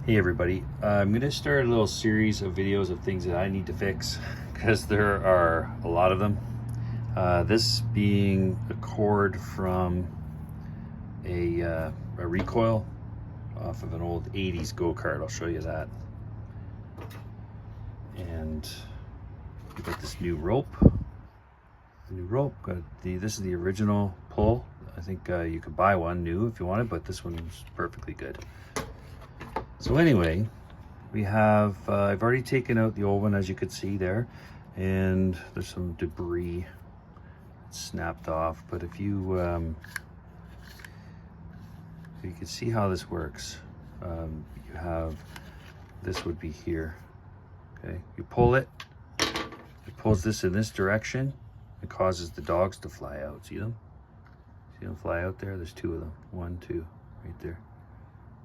Hey everybody, I'm going to start a little series of videos of things that I need to fix because there are a lot of them. This being a cord from a recoil off of an old 80s go-kart. I'll show you that. And we got this new rope. This is the original pull. I think you could buy one new if you wanted, but this one's perfectly good. So anyway, we have, I've already taken out the old one, as you could see there, and there's some debris snapped off. But if you can see how this works, you have, this would be here, okay? You pull it, it pulls this in this direction, it causes the dogs to fly out. See them? See them fly out there? There's two of them. One, two, right there.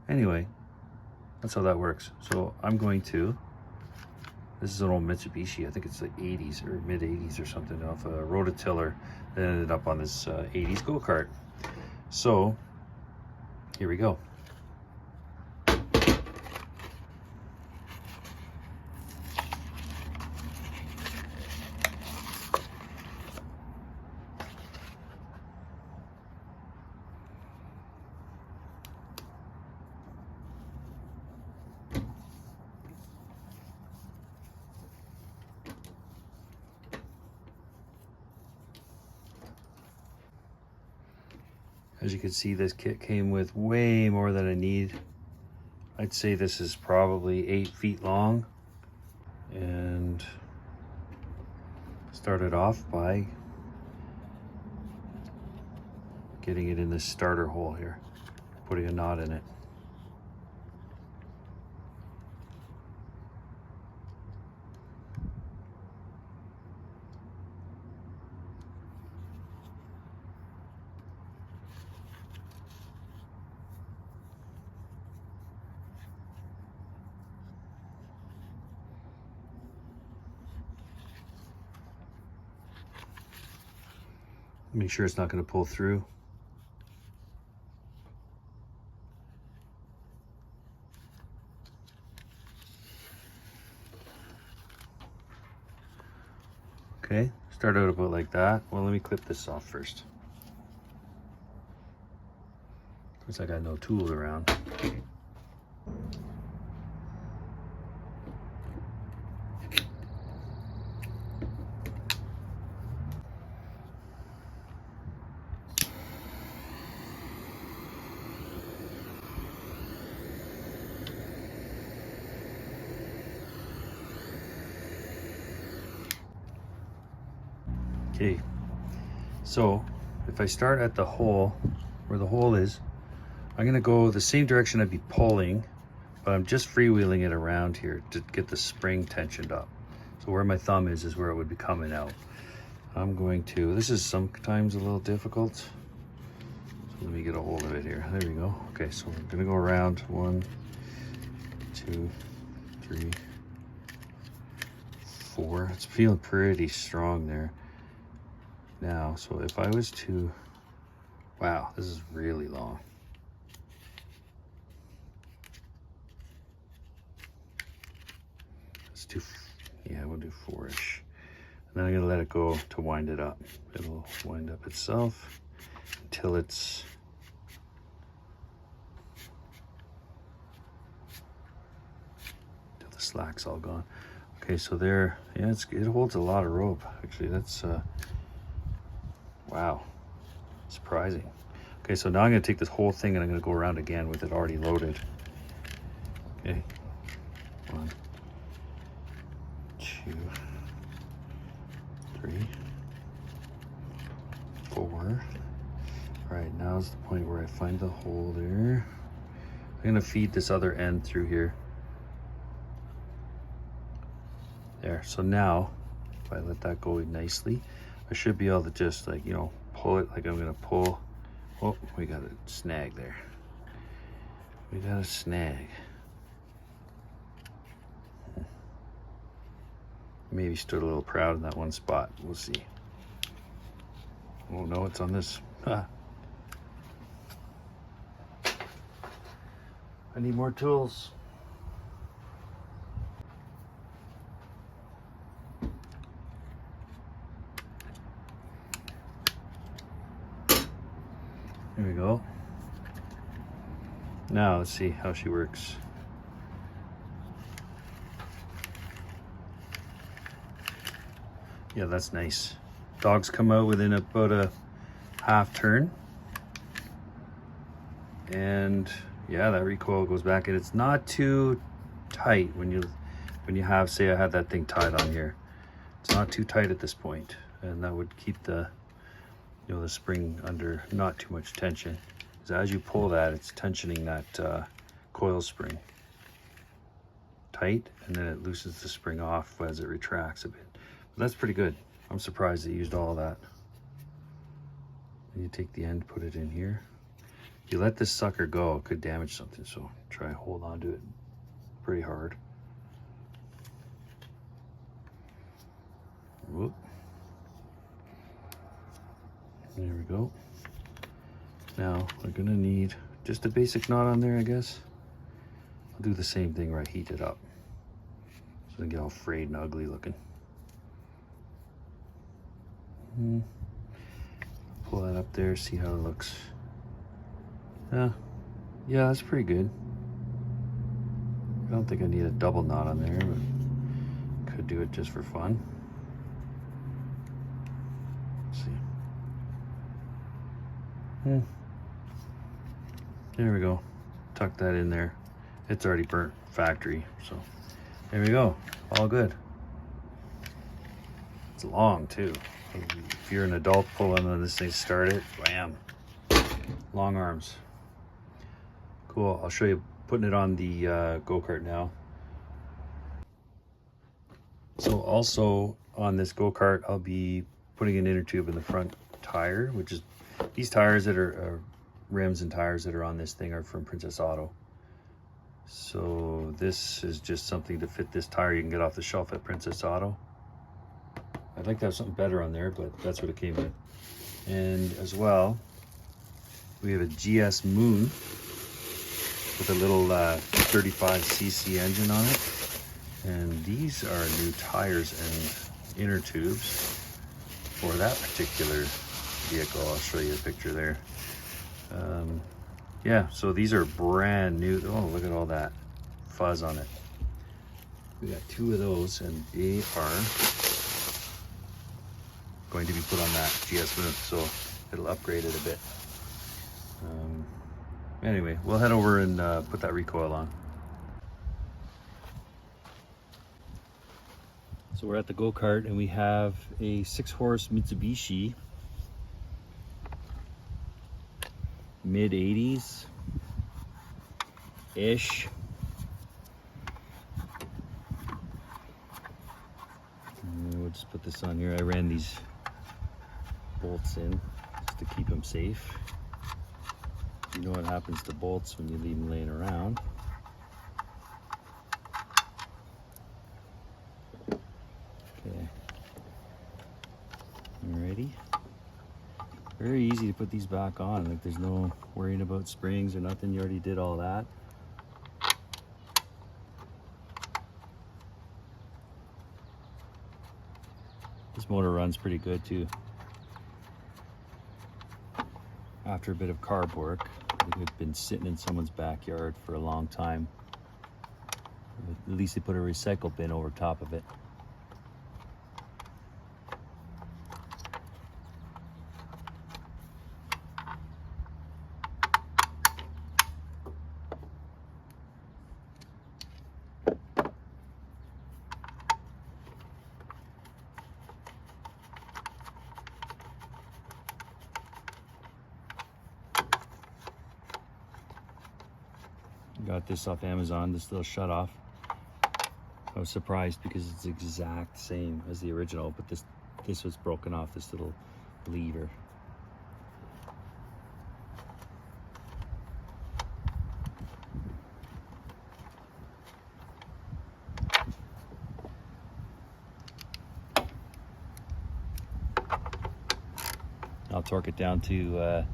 Anyway, that's how that works. So I'm going to, this is an old Mitsubishi, I think it's like 80s or mid 80s or something, off a rototiller that ended up on this 80s go-kart. So here we go. As you can see, this kit came with way more than I need. I'd say this is probably 8 feet long. And started off by getting it in this starter hole here, putting a knot in it. Make sure it's not going to pull through. Okay, start out about like that. Well, let me clip this off first. Looks like I got no tools around. Okay, so if I start at the hole, where the hole is, I'm gonna go the same direction I'd be pulling, but I'm just freewheeling it around here to get the spring tensioned up. So where my thumb is where it would be coming out. I'm going to, this is sometimes a little difficult. So let me get a hold of it here. There we go. Okay, so we're gonna go around 1, 2, 3, 4. It's feeling pretty strong there. Now, so if I was to, wow, this is really long. Let's do, yeah, we'll do 4-ish. And then I'm gonna let it go to wind it up. It'll wind up itself until it's, until the slack's all gone. Okay, so there, yeah, it holds a lot of rope. Actually, that's, wow, surprising. Okay, so now I'm gonna take this whole thing and I'm gonna go around again with it already loaded. Okay, 1, 2, 3, 4. All right, now's the point where I find the hole there. I'm gonna feed this other end through here. There, so now, if I let that go nicely, I should be able to just, like, you know, pull it like I'm gonna pull. Oh, we got a snag there. We got a snag. Maybe stood a little proud in that one spot. We'll see. Oh no, it's on this. I need more tools. Now let's see how she works. Yeah, that's nice. Dogs come out within about a half turn. And yeah, that recoil goes back, and it's not too tight when you have, say I had that thing tied on here. It's not too tight at this point, and that would keep the, you know, the spring under not too much tension. So as you pull that, it's tensioning that coil spring tight, and then it loosens the spring off as it retracts a bit. But that's pretty good. I'm surprised they used all of that. And you take the end, put it in here. If you let this sucker go, it could damage something, so try and hold on to it pretty hard. Whoop. There we go. Now we're gonna need just a basic knot on there, I guess. I'll do the same thing where I heat it up, so it doesn't get all frayed and ugly looking. Pull that up there, see how it looks. Yeah, that's pretty good. I don't think I need a double knot on there, but could do it just for fun. Let's see. There we go. Tuck that in there. It's already burnt factory, so there we go. All good. It's long too. If you're an adult pulling on this thing, start it, bam. Long arms. Cool. I'll show you putting it on the go-kart now. So also on this go-kart, I'll be putting an inner tube in the front tire, which is these tires that are rims and tires that are on this thing are from Princess Auto. So this is just something to fit this tire you can get off the shelf at Princess Auto. I'd like to have something better on there, but that's what it came with. And as well, we have a GS Moon with a little 35cc engine on it. And these are new tires and inner tubes for that particular vehicle. I'll show you a picture there. Yeah, so these are brand new. Oh, look at all that fuzz on it. We got 2 of those, and they are going to be put on that GS Moon, so it'll upgrade it a bit. Anyway, we'll head over and put that recoil on. So we're at the go-kart, and we have a 6-horse Mitsubishi, mid-80s ish. We'll just put this on here. I ran these bolts in just to keep them safe. You know what happens to bolts when you leave them laying around. Okay. Alrighty. Very easy to put these back on. Like, there's no worrying about springs or nothing. You already did all that. This motor runs pretty good too. After a bit of carb work, it had been sitting in someone's backyard for a long time. At least they put a recycle bin over top of it. Got this off Amazon, this little shut off. I was surprised because it's the exact same as the original, but this was broken off, this little lever. I'll torque it down to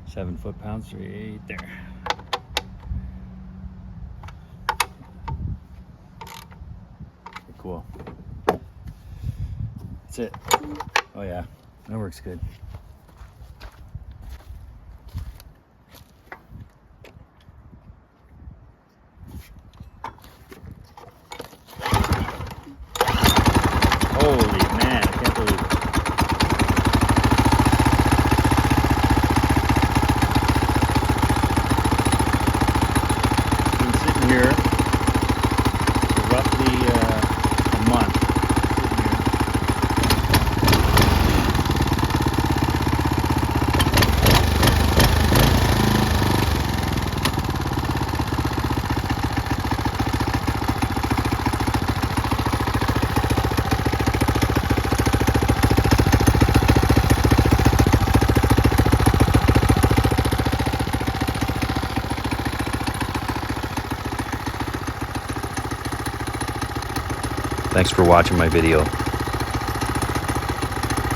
7 foot-pounds right there. Pretty cool. That's it. Oh yeah, that works good. Thanks for watching my video.